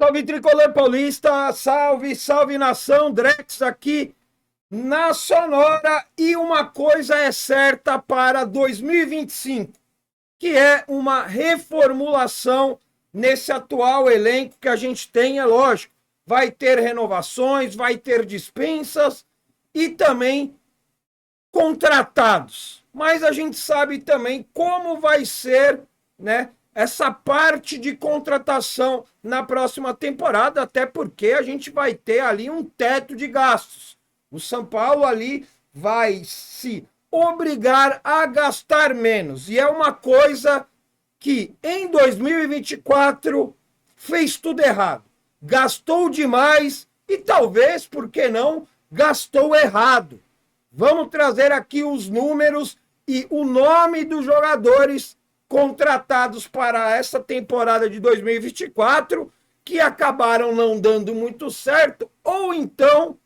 Salve Tricolor Paulista, salve, salve nação, Drex aqui na Sonora e uma coisa é certa para 2025, que é uma reformulação nesse atual elenco que a gente tem, é lógico, vai ter renovações, vai ter dispensas e também contratados, mas a gente sabe também como vai ser, né, essa parte de contratação na próxima temporada, até porque a gente vai ter ali um teto de gastos. O São Paulo ali vai se obrigar a gastar menos, e é uma coisa que em 2024 fez tudo errado. Gastou demais e talvez, por que não, gastou errado. Vamos trazer aqui os números e o nome dos jogadores contratados para essa temporada de 2024 que acabaram não dando muito certo ou então,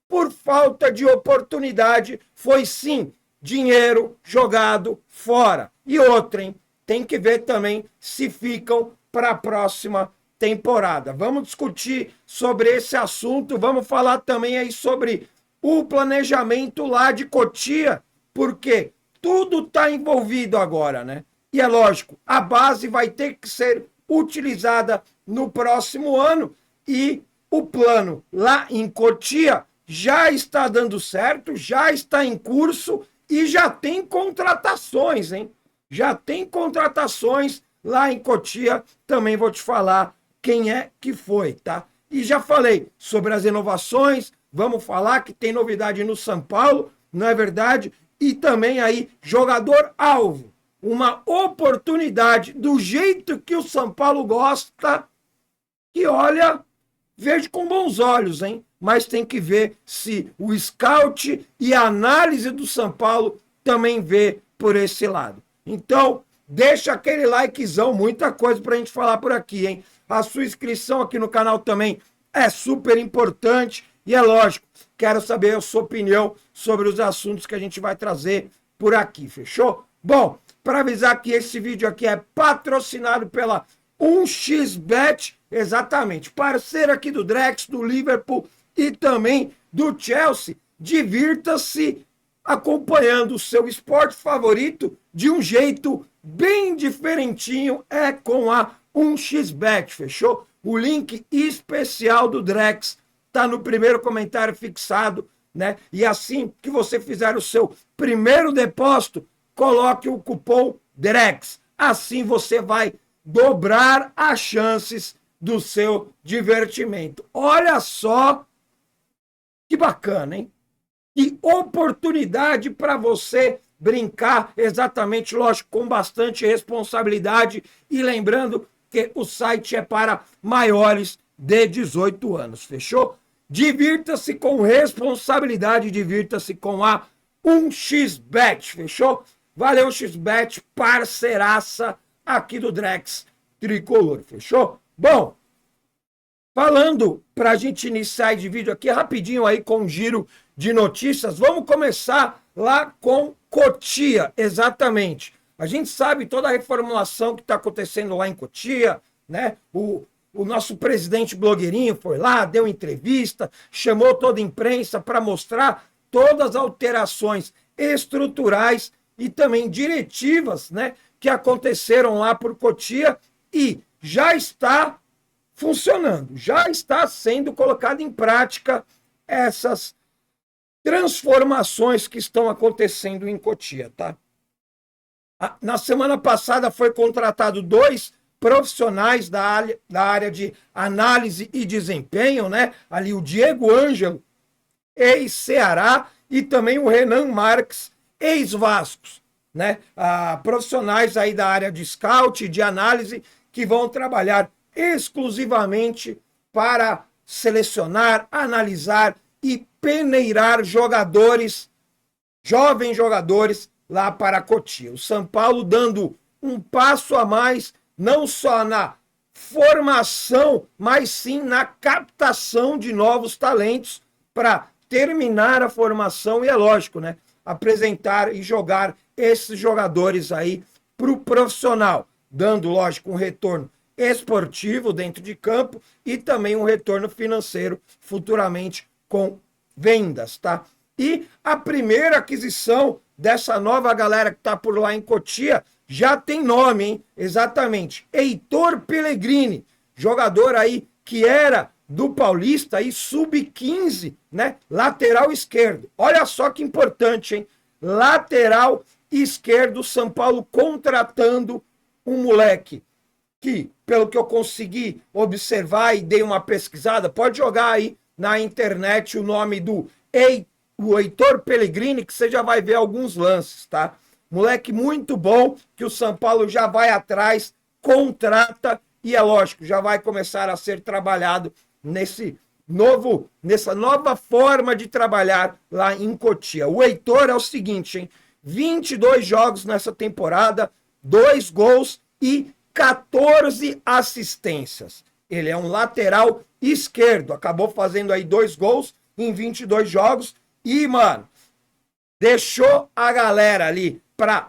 por falta de oportunidade, foi sim dinheiro jogado fora. E outra, hein? Tem que ver também se ficam para a próxima temporada. Vamos discutir sobre esse assunto, vamos falar também aí sobre o planejamento lá de Cotia, porque tudo está envolvido agora, né? E é lógico, a base vai ter que ser utilizada no próximo ano e o plano lá em Cotia já está dando certo, já está em curso e já tem contratações, hein? Já tem contratações lá em Cotia, também vou te falar quem é que foi, tá? E já falei sobre as inovações, vamos falar que tem novidade no São Paulo, não é verdade? E também aí, jogador-alvo, uma oportunidade do jeito que o São Paulo gosta, que olha, vejo com bons olhos, hein? Mas tem que ver se o scout e a análise do São Paulo também vê por esse lado. Então, deixa aquele likezão, muita coisa pra gente falar por aqui, hein? A sua inscrição aqui no canal também é super importante e é lógico, quero saber a sua opinião sobre os assuntos que a gente vai trazer por aqui, fechou? Bom, para avisar que esse vídeo aqui é patrocinado pela 1xBet, exatamente, parceiro aqui do Drex, do Liverpool e também do Chelsea. Divirta-se acompanhando o seu esporte favorito de um jeito bem diferentinho, é com a 1xBet, fechou? O link especial do Drex está no primeiro comentário fixado, né? E assim que você fizer o seu primeiro depósito, coloque o cupom DREX. Assim você vai dobrar as chances do seu divertimento. Olha só que bacana, hein? Que oportunidade para você brincar, exatamente, lógico, com bastante responsabilidade. E lembrando que o site é para maiores de 18 anos, fechou? Divirta-se com responsabilidade, divirta-se com a 1xBet, fechou? Valeu, XBet, parceiraça aqui do Drex Tricolor, fechou? Bom, falando para a gente iniciar de vídeo aqui rapidinho aí com um giro de notícias, vamos começar lá com Cotia, exatamente. A gente sabe toda a reformulação que está acontecendo lá em Cotia, né? O nosso presidente blogueirinho foi lá, deu entrevista, chamou toda a imprensa para mostrar todas as alterações estruturais e também diretivas, né, que aconteceram lá por Cotia e já está funcionando, já está sendo colocado em prática essas transformações que estão acontecendo em Cotia, tá? Na semana passada foi contratado 2 profissionais da área de análise e desempenho, né? Ali o Diego Ângelo, ex-Ceará, e também o Renan Marques, ex-Vascos, né? Profissionais aí da área de scout e de análise que vão trabalhar exclusivamente para selecionar, analisar e peneirar jogadores, jovens jogadores lá para Cotia. O São Paulo dando um passo a mais, não só na formação, mas sim na captação de novos talentos para terminar a formação e, é lógico, né, apresentar e jogar esses jogadores aí para o profissional, dando, lógico, um retorno esportivo dentro de campo e também um retorno financeiro futuramente com vendas, tá? E a primeira aquisição dessa nova galera que tá por lá em Cotia já tem nome, hein? Exatamente, Heitor Pellegrini, jogador aí que era do Paulista aí, sub-15, né? Lateral esquerdo. Olha só que importante, hein? Lateral esquerdo, São Paulo contratando um moleque que, pelo que eu consegui observar e dei uma pesquisada, pode jogar aí na internet o nome do Heitor Pellegrini, que você já vai ver alguns lances, tá? Moleque muito bom, que o São Paulo já vai atrás, contrata e é lógico, já vai começar a ser trabalhado nessa nova forma de trabalhar lá em Cotia. O Heitor é o seguinte, hein? 22 jogos nessa temporada, 2 gols e 14 assistências. Ele é um lateral esquerdo, acabou fazendo aí 2 gols em 22 jogos e, mano, deixou a galera ali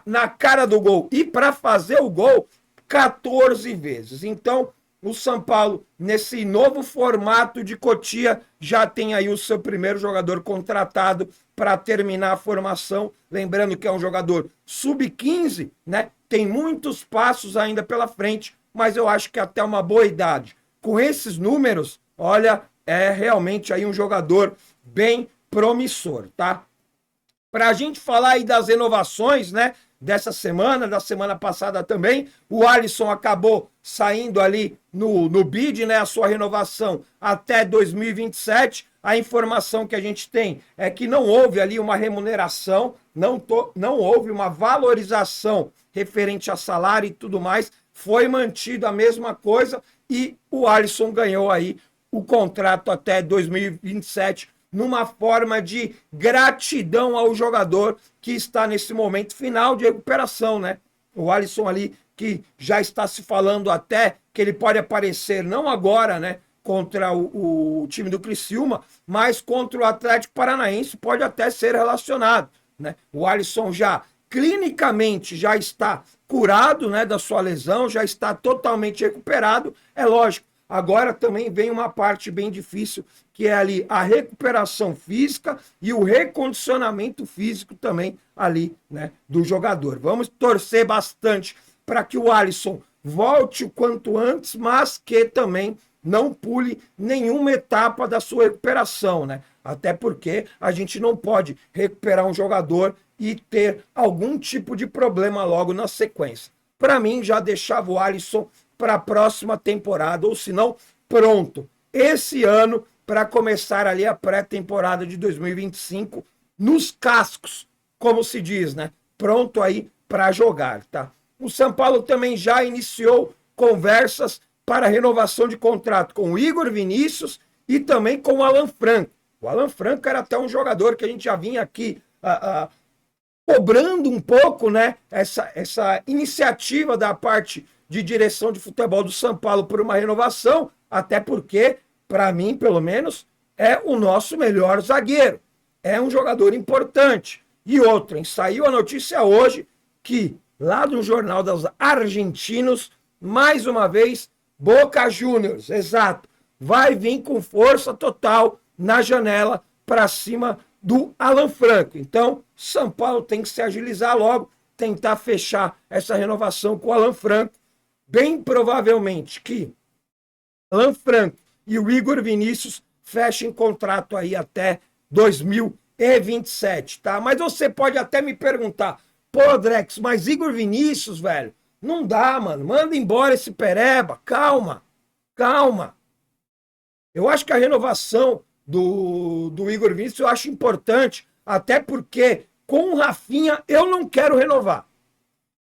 na cara do gol e para fazer o gol 14 vezes. Então, o São Paulo, nesse novo formato de Cotia, já tem aí o seu primeiro jogador contratado para terminar a formação. Lembrando que é um jogador sub-15, né? Tem muitos passos ainda pela frente, mas eu acho que até uma boa idade. Com esses números, olha, é realmente aí um jogador bem promissor, tá? Para a gente falar aí das renovações, né? Dessa semana, da semana passada também, o Alisson acabou saindo ali no bid, né? A sua renovação até 2027. A informação que a gente tem é que não houve ali uma remuneração, não houve uma valorização referente a salário e tudo mais. Foi mantido a mesma coisa e o Alisson ganhou aí o contrato até 2027, numa forma de gratidão ao jogador que está nesse momento final de recuperação, né? O Alisson ali, que já está se falando até que ele pode aparecer, não agora, né? Contra o time do Criciúma, mas contra o Atlético Paranaense pode até ser relacionado, né? O Alisson já, clinicamente, já está curado, né? Da sua lesão, já está totalmente recuperado, é lógico. Agora também vem uma parte bem difícil, que é ali a recuperação física e o recondicionamento físico também ali, né, do jogador. Vamos torcer bastante para que o Alisson volte o quanto antes, mas que também não pule nenhuma etapa da sua recuperação, né? Até porque a gente não pode recuperar um jogador e ter algum tipo de problema logo na sequência. Para mim, já deixava o Alisson para a próxima temporada, ou se não, pronto, esse ano, para começar ali a pré-temporada de 2025, nos cascos, como se diz, né? Pronto aí para jogar, tá? O São Paulo também já iniciou conversas para renovação de contrato com o Igor Vinícius e também com o Alan Franco. O Alan Franco era até um jogador que a gente já vinha aqui cobrando um pouco, né? Essa iniciativa da parte de direção de futebol do São Paulo por uma renovação, até porque, para mim, pelo menos, é o nosso melhor zagueiro. É um jogador importante. E outra, hein? Saiu a notícia hoje que, lá no Jornal dos Argentinos, mais uma vez, Boca Juniors, exato, vai vir com força total na janela para cima do Alan Franco. Então, São Paulo tem que se agilizar logo, tentar fechar essa renovação com o Alan Franco. Bem provavelmente que Alan Franco e o Igor Vinícius fechem contrato aí até 2027, tá? Mas você pode até me perguntar, pô, Drex, mas Igor Vinícius, velho, não dá, mano, manda embora esse pereba, calma, calma. Eu acho que a renovação do Igor Vinícius eu acho importante, até porque com o Rafinha eu não quero renovar.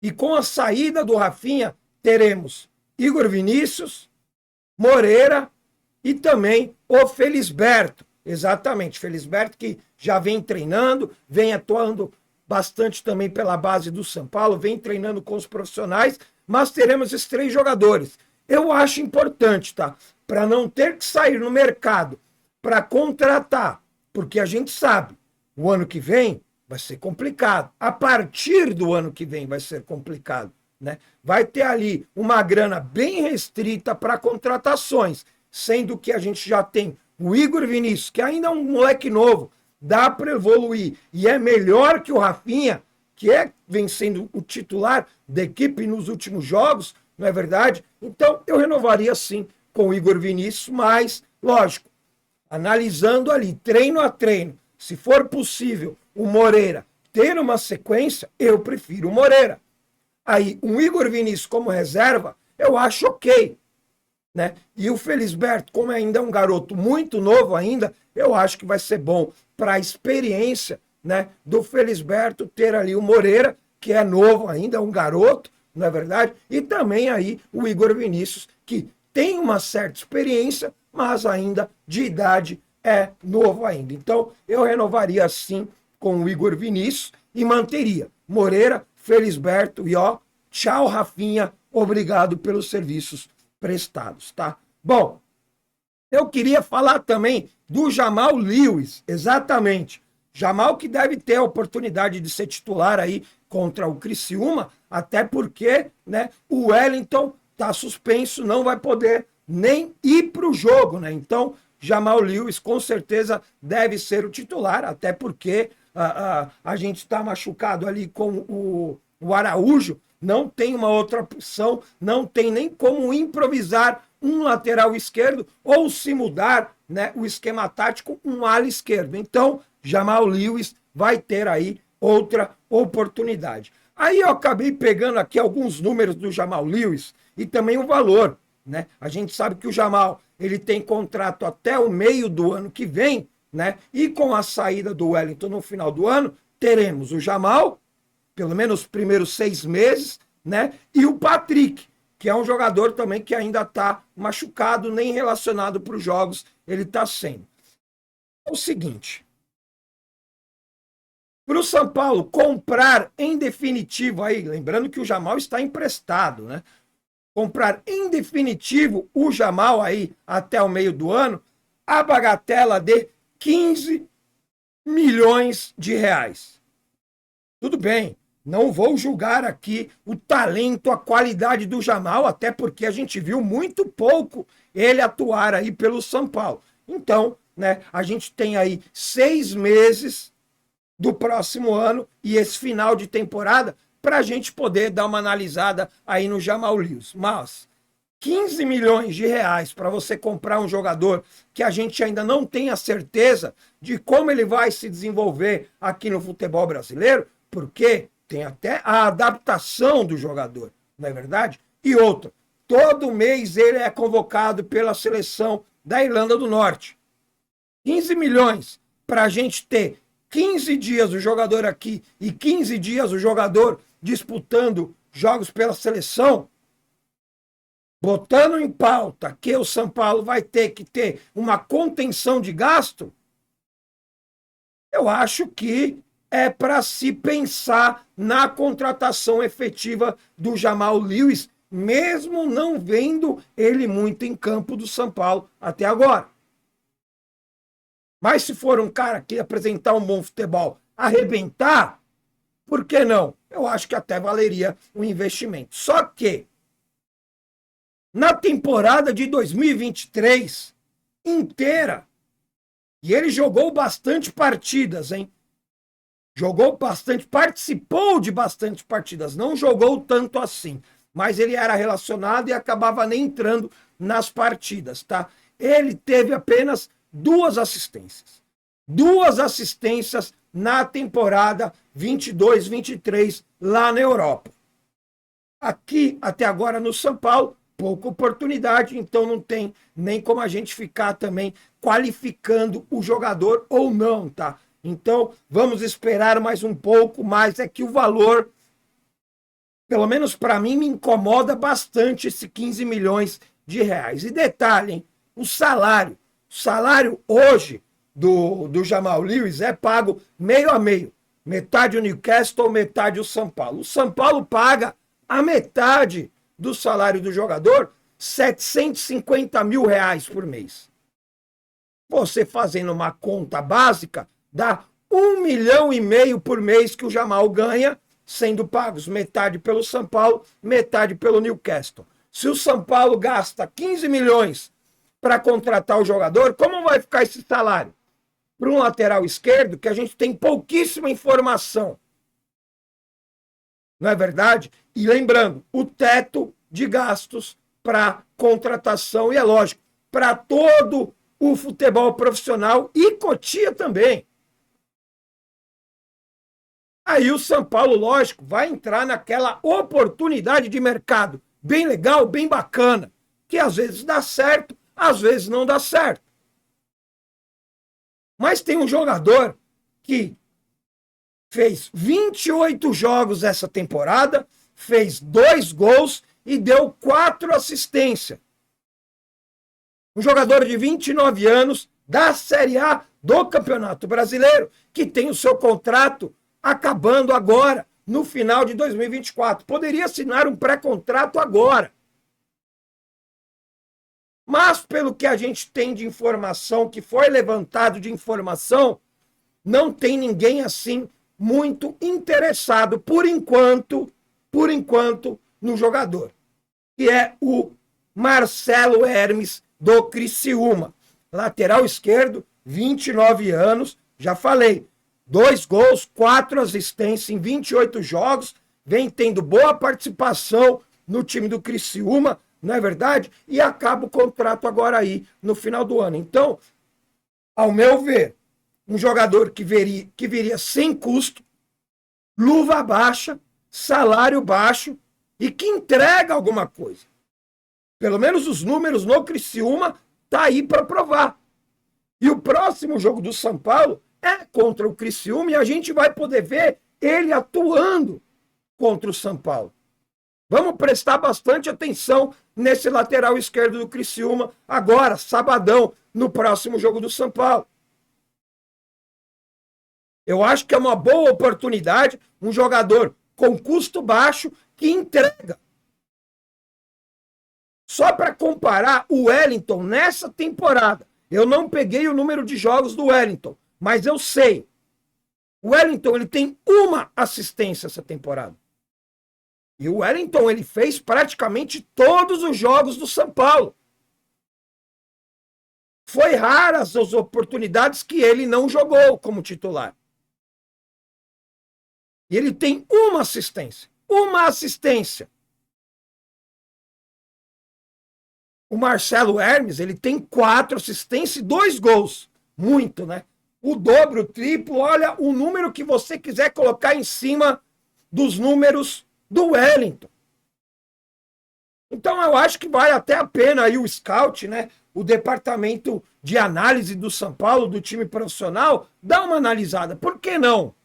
E com a saída do Rafinha, teremos Igor Vinícius, Moreira e também o Felisberto. Exatamente, Felisberto que já vem treinando, vem atuando bastante também pela base do São Paulo, vem treinando com os profissionais, mas teremos esses 3 jogadores. Eu acho importante, tá? Para não ter que sair no mercado para contratar, porque a gente sabe, o ano que vem vai ser complicado. A partir do ano que vem vai ser complicado. né? Vai ter ali uma grana bem restrita para contratações, sendo que a gente já tem o Igor Vinícius, que ainda é um moleque novo, dá para evoluir e é melhor que o Rafinha, que vem sendo o titular da equipe nos últimos jogos, não é verdade? Então eu renovaria sim com o Igor Vinícius, mas, lógico, analisando ali, treino a treino, se for possível o Moreira ter uma sequência, eu prefiro o Moreira. Aí, um Igor Vinícius como reserva, eu acho ok, né? E o Felisberto, como ainda é um garoto muito novo ainda, eu acho que vai ser bom para a experiência, né, do Felisberto ter ali o Moreira, que é novo ainda, é um garoto, não é verdade? E também aí o Igor Vinícius, que tem uma certa experiência, mas ainda de idade é novo ainda. Então, eu renovaria sim com o Igor Vinícius e manteria Moreira, Felisberto e ó, tchau Rafinha, obrigado pelos serviços prestados, tá? Bom, eu queria falar também do Jamal Lewis, exatamente. Jamal que deve ter a oportunidade de ser titular aí contra o Criciúma, até porque, né, o Wellington tá suspenso, não vai poder nem ir para o jogo, né? Então, Jamal Lewis com certeza deve ser o titular, até porque a gente está machucado ali com o Araújo, não tem uma outra opção, não tem nem como improvisar um lateral esquerdo ou se mudar, né, o esquema tático, um ala esquerdo. Então, Jamal Lewis vai ter aí outra oportunidade. Aí eu acabei pegando aqui alguns números do Jamal Lewis e também o valor, né? A gente sabe que o Jamal, ele tem contrato até o meio do ano que vem, né? E com a saída do Wellington no final do ano, teremos o Jamal, pelo menos os primeiros 6 meses, né? E o Patrick, que é um jogador também que ainda está machucado, nem relacionado para os jogos ele está sendo. É o seguinte, para o São Paulo comprar em definitivo aí, lembrando que o Jamal está emprestado, né? Comprar em definitivo o Jamal aí até o meio do ano, a bagatela de 15 milhões de reais. Tudo bem, não vou julgar aqui o talento, a qualidade do Jamal, até porque a gente viu muito pouco ele atuar aí pelo São Paulo. Então, né, a gente tem aí 6 meses do próximo ano e esse final de temporada para a gente poder dar uma analisada aí no Jamal Lewis. Mas 15 milhões de reais para você comprar um jogador que a gente ainda não tem a certeza de como ele vai se desenvolver aqui no futebol brasileiro, porque tem até a adaptação do jogador, não é verdade? E outra, todo mês ele é convocado pela seleção da Irlanda do Norte. 15 milhões para a gente ter 15 dias o jogador aqui e 15 dias o jogador disputando jogos pela seleção, botando em pauta que o São Paulo vai ter que ter uma contenção de gasto, eu acho que é para se pensar na contratação efetiva do Jamal Lewis, mesmo não vendo ele muito em campo do São Paulo até agora. Mas se for um cara que apresentar um bom futebol, arrebentar, por que não? Eu acho que até valeria um investimento. Só que, na temporada de 2023 inteira, e ele jogou bastante partidas, hein? Jogou bastante, participou de bastante partidas, não jogou tanto assim, mas ele era relacionado e acabava nem entrando nas partidas, tá? Ele teve apenas 2 assistências. 2 assistências na temporada 22-23 lá na Europa. Aqui, até agora no São Paulo, pouca oportunidade, então não tem nem como a gente ficar também qualificando o jogador ou não, tá? Então, vamos esperar mais um pouco, mas é que o valor, pelo menos para mim, me incomoda bastante esse 15 milhões de reais. E detalhe, hein? O salário hoje do Jamal Lewis é pago meio a meio. Metade o Newcastle, metade o São Paulo. O São Paulo paga a metade do salário do jogador, 750 mil reais por mês. Você fazendo uma conta básica, dá 1,5 milhão por mês que o Jamal ganha sendo pagos metade pelo São Paulo, metade pelo Newcastle. Se o São Paulo gasta 15 milhões para contratar o jogador, como vai ficar esse salário? Para um lateral esquerdo, que a gente tem pouquíssima informação. Não é verdade? E lembrando, o teto de gastos para contratação, e é lógico, para todo o futebol profissional e Cotia também. Aí o São Paulo, lógico, vai entrar naquela oportunidade de mercado bem legal, bem bacana, que às vezes dá certo, às vezes não dá certo. Mas tem um jogador que fez 28 jogos essa temporada, fez 2 gols e deu 4 assistências. Um jogador de 29 anos da Série A do Campeonato Brasileiro, que tem o seu contrato acabando agora, no final de 2024. Poderia assinar um pré-contrato agora. Mas, pelo que a gente tem de informação, que foi levantado de informação, não tem ninguém assim muito interessado, por enquanto, no jogador, que é o Marcelo Hermes, do Criciúma. Lateral esquerdo, 29 anos, já falei, 2 gols, 4 assistências em 28 jogos, vem tendo boa participação no time do Criciúma, não é verdade? E acaba o contrato agora aí, no final do ano. Então, ao meu ver, um jogador que viria sem custo, luva baixa, salário baixo e que entrega alguma coisa. Pelo menos os números no Criciúma tá aí para provar. E o próximo jogo do São Paulo é contra o Criciúma e a gente vai poder ver ele atuando contra o São Paulo. Vamos prestar bastante atenção nesse lateral esquerdo do Criciúma agora, sabadão, no próximo jogo do São Paulo. Eu acho que é uma boa oportunidade, um jogador com custo baixo que entrega. Só para comparar o Wellington nessa temporada, eu não peguei o número de jogos do Wellington, mas eu sei. O Wellington ele tem uma assistência essa temporada. E o Wellington ele fez praticamente todos os jogos do São Paulo. Foi raras as oportunidades que ele não jogou como titular. E ele tem uma assistência. Uma assistência. O Marcelo Hermes, ele tem 4 assistências e 2 gols. Muito, né? O dobro, o triplo, olha o número que você quiser colocar em cima dos números do Wellington. Então eu acho que vale até a pena aí o scout, né? O departamento de análise do São Paulo, do time profissional, dar uma analisada. Por que não?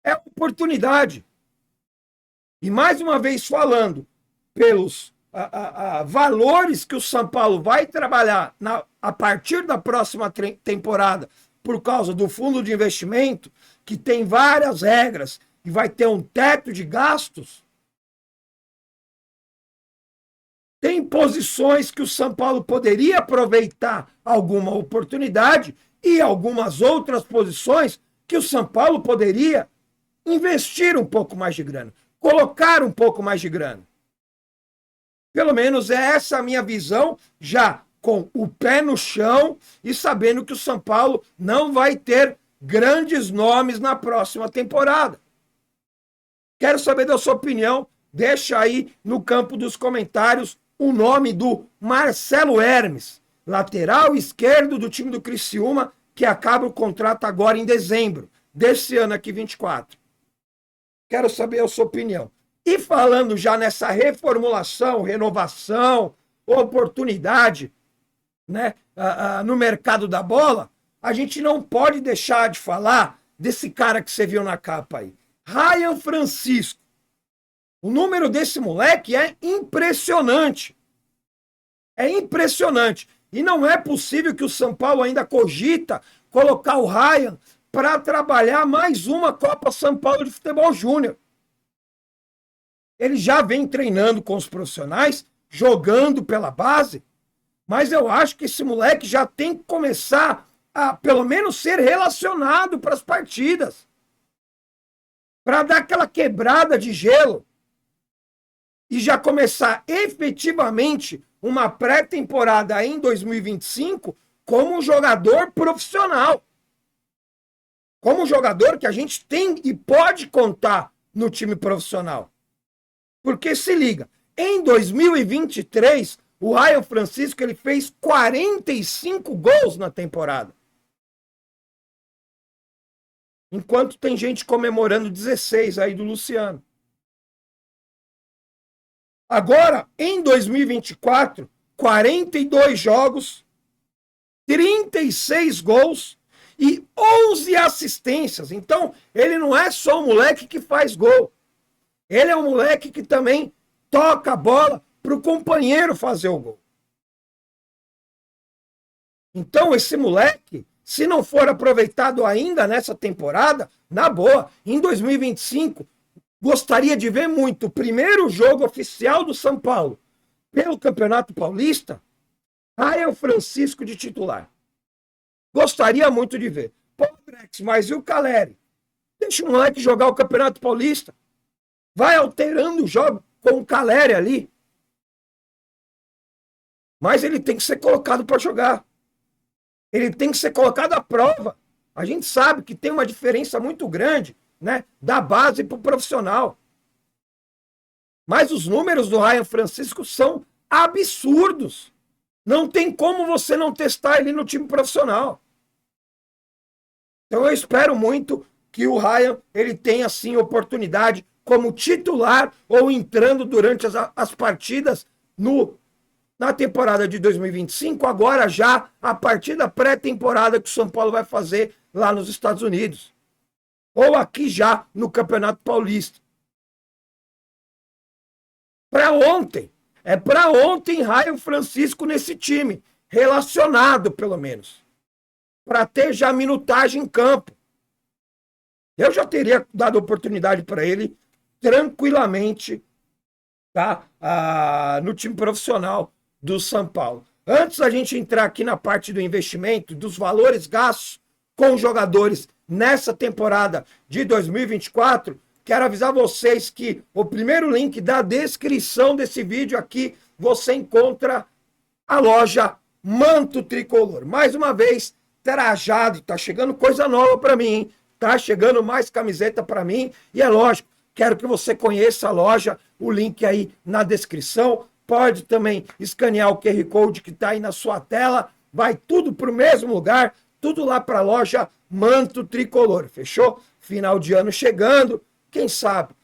É oportunidade. E mais uma vez falando pelos valores que o São Paulo vai trabalhar a partir da próxima temporada por causa do fundo de investimento, que tem várias regras e vai ter um teto de gastos, tem posições que o São Paulo poderia aproveitar alguma oportunidade e algumas outras posições que o São Paulo poderia investir um pouco mais de grana, colocar um pouco mais de grana. Pelo menos é essa a minha visão, já com o pé no chão e sabendo que o São Paulo não vai ter grandes nomes na próxima temporada. Quero saber da sua opinião, deixa aí no campo dos comentários o nome do Marcelo Hermes, lateral esquerdo do time do Criciúma, que acaba o contrato agora em dezembro desse ano aqui, 24. Quero saber a sua opinião. E falando já nessa reformulação, renovação, oportunidade, né, no mercado da bola, a gente não pode deixar de falar desse cara que você viu na capa aí. Ryan Francisco. O número desse moleque é impressionante. É impressionante. E não é possível que o São Paulo ainda cogita colocar o Ryan para trabalhar mais uma Copa São Paulo de Futebol Júnior. Ele já vem treinando com os profissionais, jogando pela base, mas eu acho que esse moleque já tem que começar a, pelo menos, ser relacionado para as partidas. para dar aquela quebrada de gelo e já começar efetivamente uma pré-temporada em 2025 como um jogador profissional. Como um jogador que a gente tem e pode contar no time profissional. Porque se liga, em 2023, o Ryan Francisco ele fez 45 gols na temporada. Enquanto tem gente comemorando 16 aí do Luciano. Agora, em 2024, 42 jogos, 36 gols e 11 assistências. Então, ele não é só um moleque que faz gol. Ele é um moleque que também toca a bola para o companheiro fazer o gol. Então, esse moleque, se não for aproveitado ainda nessa temporada, na boa, em 2025, gostaria de ver muito o primeiro jogo oficial do São Paulo pelo Campeonato Paulista, Ryan Francisco de titular. Gostaria muito de ver. Pô, Drex, mas e o Caleri? Deixa o moleque jogar o Campeonato Paulista. Vai alterando o jogo com o Caleri ali. Mas ele tem que ser colocado para jogar. Ele tem que ser colocado à prova. A gente sabe que tem uma diferença muito grande, né, da base para o profissional. Mas os números do Ryan Francisco são absurdos. Não tem como você não testar ele no time profissional. Então eu espero muito que o Ryan ele tenha sim oportunidade como titular ou entrando durante as partidas na temporada de 2025, agora já a partir da pré-temporada que o São Paulo vai fazer lá nos Estados Unidos. Ou aqui já no Campeonato Paulista. Para ontem. É para ontem Ryan Francisco nesse time. Relacionado, pelo menos. Para ter já minutagem em campo. Eu já teria dado oportunidade para ele tranquilamente, tá? No time profissional do São Paulo. Antes da gente entrar aqui na parte do investimento, dos valores gastos com jogadores nessa temporada de 2024, quero avisar vocês que o primeiro link da descrição desse vídeo aqui, você encontra a loja Manto Tricolor. Mais uma vez, trajado, tá chegando coisa nova para mim, hein? Tá chegando mais camiseta para mim e é lógico, quero que você conheça a loja, o link aí na descrição. Pode também escanear o QR Code que está aí na sua tela. Vai tudo para o mesmo lugar, tudo lá para a loja Manto Tricolor. Fechou? Final de ano chegando. Quem sabe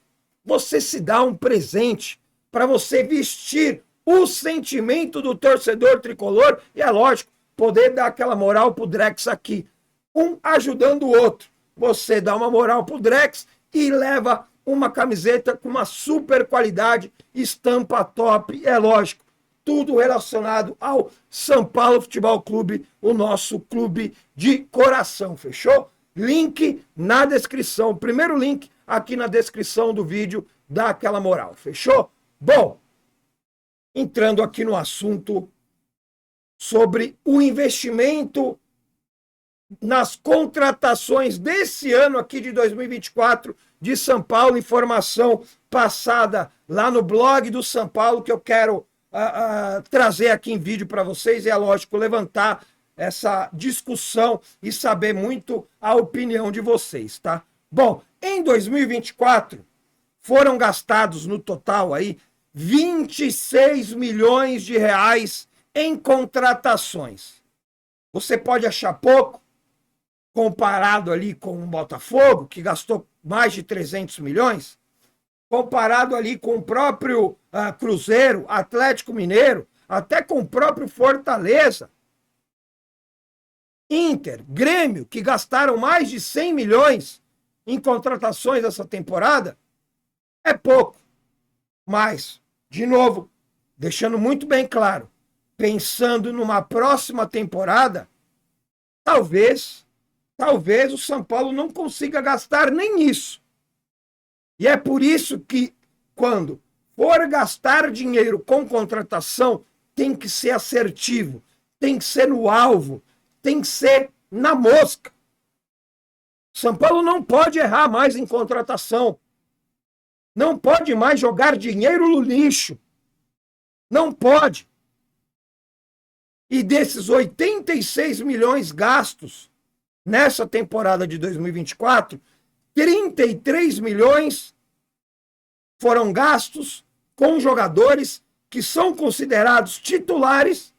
você se dá um presente para você vestir o sentimento do torcedor tricolor e, é lógico, poder dar aquela moral pro Drex aqui. Um ajudando o outro. Você dá uma moral pro Drex e leva uma camiseta com uma super qualidade, estampa top, é lógico, tudo relacionado ao São Paulo Futebol Clube, o nosso clube de coração, fechou? Link na descrição, primeiro link aqui na descrição do vídeo, dá aquela moral, fechou? Bom, entrando aqui no assunto sobre o investimento nas contratações desse ano aqui de 2024 de São Paulo, informação passada lá no blog do São Paulo que eu quero trazer aqui em vídeo para vocês, e é lógico levantar essa discussão e saber muito a opinião de vocês, tá? Bom, em 2024 foram gastados no total aí 26 milhões de reais em contratações. Você pode achar pouco, comparado ali com o Botafogo, que gastou mais de 300 milhões, comparado ali com o próprio Cruzeiro, Atlético Mineiro, até com o próprio Fortaleza, Inter, Grêmio, que gastaram mais de 100 milhões em contratações essa temporada, é pouco. Mas, de novo, deixando muito bem claro, pensando numa próxima temporada, talvez o São Paulo não consiga gastar nem isso. E é por isso que, quando for gastar dinheiro com contratação, tem que ser assertivo, tem que ser no alvo, tem que ser na mosca. São Paulo não pode errar mais em contratação. Não pode mais jogar dinheiro no lixo. Não pode. E desses 86 milhões gastos nessa temporada de 2024, 33 milhões foram gastos com jogadores que são considerados titulares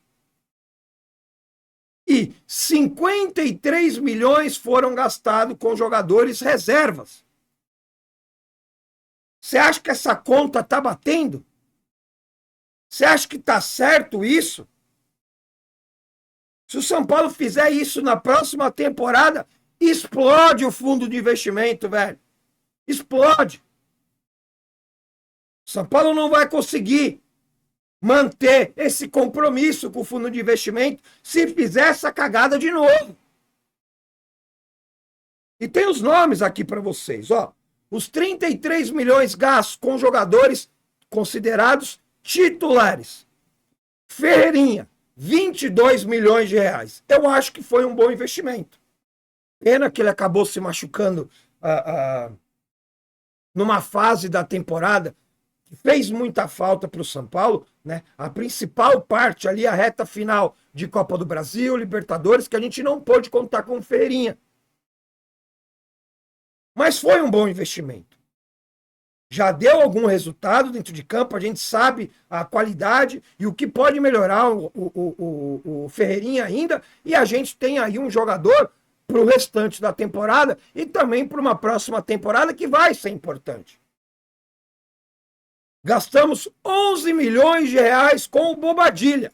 e 53 milhões foram gastados com jogadores reservas. Você acha que essa conta está batendo? Você acha que está certo isso? Se o São Paulo fizer isso na próxima temporada, explode o fundo de investimento, velho. Explode. São Paulo não vai conseguir manter esse compromisso com o fundo de investimento se fizer essa cagada de novo. E tem os nomes aqui para vocês, ó. Os 33 milhões gastos com jogadores considerados titulares. Ferreirinha, 22 milhões de reais. Eu acho que foi um bom investimento. Pena que ele acabou se machucando numa fase da temporada que fez muita falta para o São Paulo, né? A principal parte ali, a reta final de Copa do Brasil, Libertadores, que a gente não pôde contar com o Ferreirinha. Mas foi um bom investimento. Já deu algum resultado dentro de campo, a gente sabe a qualidade e o que pode melhorar o Ferreirinha ainda, e a gente tem aí um jogador para o restante da temporada e também para uma próxima temporada que vai ser importante. Gastamos 11 milhões de reais com o Bobadilla,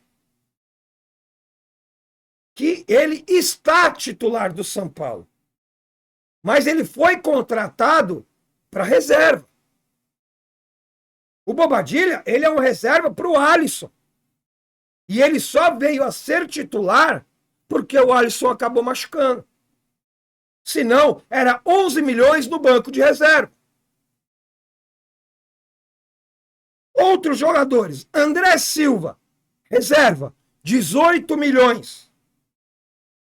que ele está titular do São Paulo, mas ele foi contratado para reserva. O Bobadilla, ele é um reserva para o Alisson. E ele só veio a ser titular porque o Alisson acabou machucando. Senão, era 11 milhões no banco de reserva. Outros jogadores. André Silva, reserva, 18 milhões.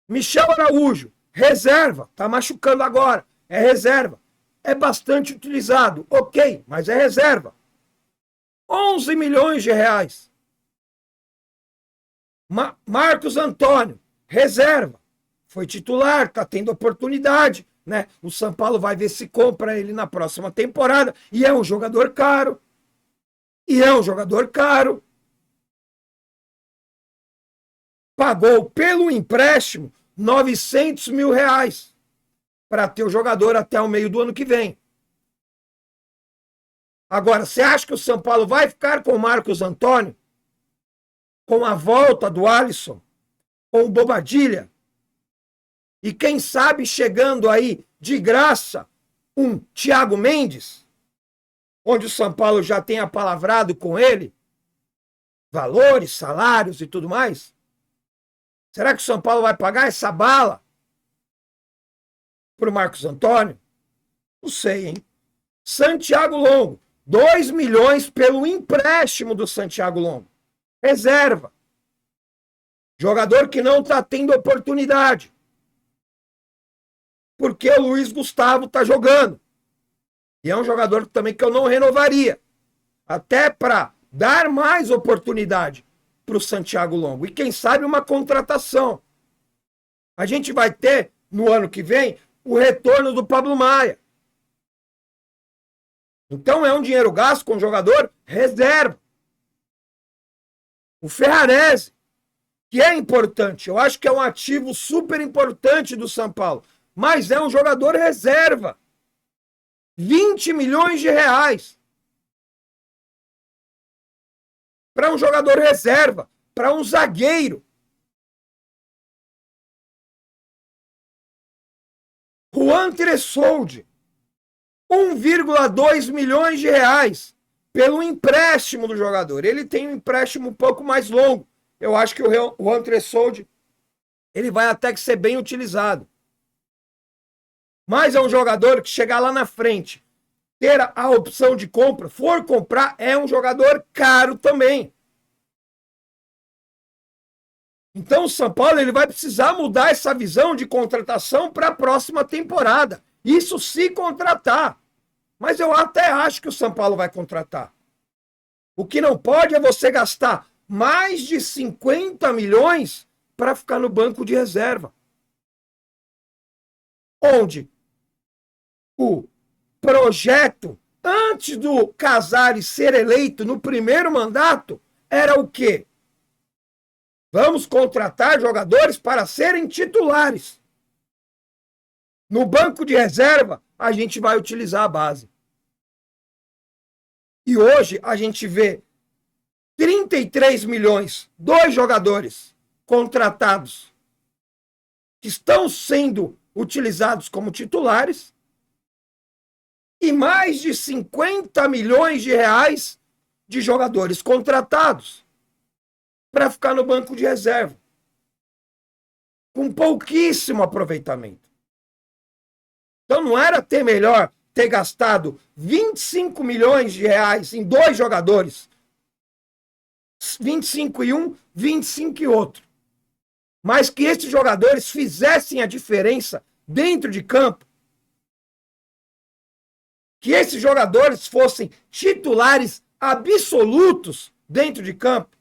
Michel Araújo, reserva, tá machucando agora, é reserva. É bastante utilizado, ok, mas é reserva. 11 milhões de reais. Marcos Antônio, reserva. Foi titular, está tendo oportunidade, né? O São Paulo vai ver se compra ele na próxima temporada. E é um jogador caro. Pagou pelo empréstimo 900 mil reais para ter o jogador até o meio do ano que vem. Agora, você acha que o São Paulo vai ficar com o Marcos Antônio? Com a volta do Alisson? Com o Bobadilla? E quem sabe chegando aí de graça um Thiago Mendes? Onde o São Paulo já tem apalavrado com ele? Valores, salários e tudo mais? Será que o São Paulo vai pagar essa bala para o Marcos Antônio? Não sei, hein? Santiago Longo. 2 milhões pelo empréstimo do Santiago Longo. Reserva. Jogador que não está tendo oportunidade. Porque o Luiz Gustavo está jogando. E é um jogador também que eu não renovaria. Até para dar mais oportunidade para o Santiago Longo. E quem sabe uma contratação. A gente vai ter, no ano que vem, o retorno do Pablo Maia. Então é um dinheiro gasto com jogador reserva. O Ferrarese, que é importante, eu acho que é um ativo super importante do São Paulo, mas é um jogador reserva. 20 milhões de reais. Para um jogador reserva, para um zagueiro. Juan Tressoldi, 1,2 milhões de reais pelo empréstimo do jogador. Ele tem um empréstimo um pouco mais longo. Eu acho que o Juan Tressoldi, ele vai até que ser bem utilizado. Mas é um jogador que chegar lá na frente, ter a opção de compra, for comprar, é um jogador caro também. Então o São Paulo ele vai precisar mudar essa visão de contratação para a próxima temporada. Isso se contratar. Mas eu até acho que o São Paulo vai contratar. O que não pode é você gastar mais de 50 milhões para ficar no banco de reserva. Onde o projeto, antes do Casares ser eleito no primeiro mandato, era o quê? Vamos contratar jogadores para serem titulares. No banco de reserva, a gente vai utilizar a base. E hoje a gente vê 33 milhões, 2 jogadores contratados que estão sendo utilizados como titulares e mais de 50 milhões de reais de jogadores contratados para ficar no banco de reserva, com pouquíssimo aproveitamento. Então não era ter melhor ter gastado 25 milhões de reais em 2 jogadores, 25 em um, 25 em outro, mas que esses jogadores fizessem a diferença dentro de campo, que esses jogadores fossem titulares absolutos dentro de campo.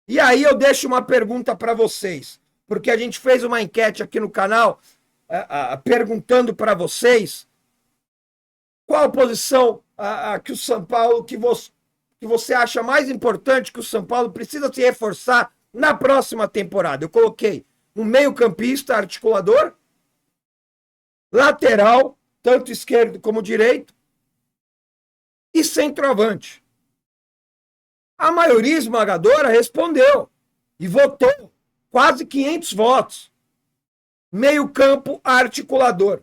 E aí eu deixo uma pergunta para vocês, porque a gente fez uma enquete aqui no canal perguntando para vocês qual posição que o São Paulo, que você acha mais importante que o São Paulo precisa se reforçar na próxima temporada. Eu coloquei um meio-campista articulador, lateral, tanto esquerdo como direito, e centroavante. A maioria esmagadora respondeu e votou, quase 500 votos. Meio-campo articulador.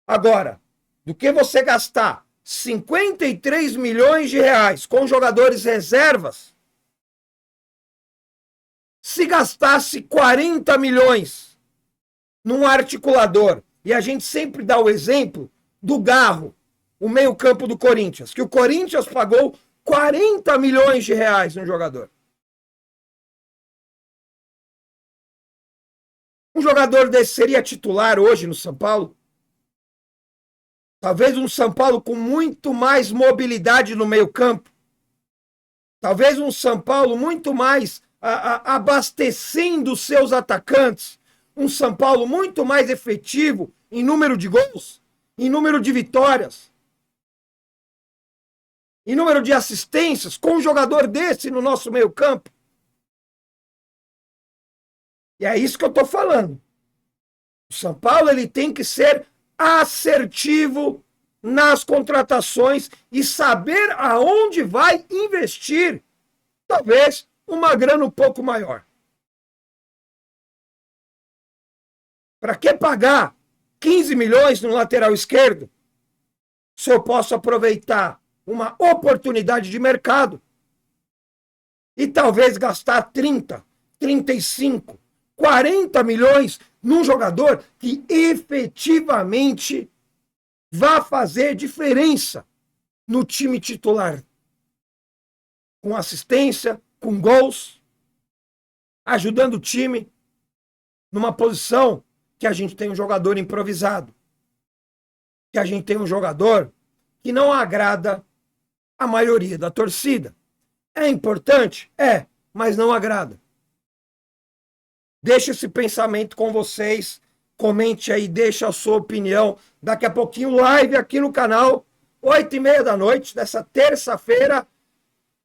Agora, do que você gastar 53 milhões de reais com jogadores reservas, se gastasse 40 milhões num articulador, e a gente sempre dá o exemplo do Garro, o meio-campo do Corinthians, que o Corinthians pagou 40 milhões de reais no jogador. Um jogador desse seria titular hoje no São Paulo? Talvez um São Paulo com muito mais mobilidade no meio-campo. Talvez um São Paulo muito mais abastecendo seus atacantes. Um São Paulo muito mais efetivo em número de gols, em número de vitórias, em número de assistências, com um jogador desse no nosso meio-campo. E é isso que eu estou falando. O São Paulo ele tem que ser assertivo nas contratações e saber aonde vai investir. Talvez uma grana um pouco maior. Para que pagar 15 milhões no lateral esquerdo se eu posso aproveitar uma oportunidade de mercado e talvez gastar 30, 35, 40 milhões num jogador que efetivamente vá fazer diferença no time titular, com assistência, com gols, ajudando o time numa posição que a gente tem um jogador improvisado, que a gente tem um jogador que não agrada a maioria da torcida. É importante? É, mas não agrada. Deixa esse pensamento com vocês, comente aí, deixa a sua opinião. Daqui a pouquinho, live aqui no canal, 8h30 da noite, dessa terça-feira,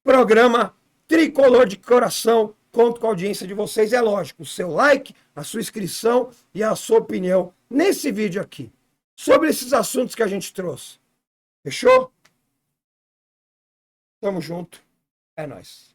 programa Tricolor de Coração. Conto com a audiência de vocês, é lógico, o seu like, a sua inscrição e a sua opinião nesse vídeo aqui, sobre esses assuntos que a gente trouxe. Fechou? Tamo junto, é nóis.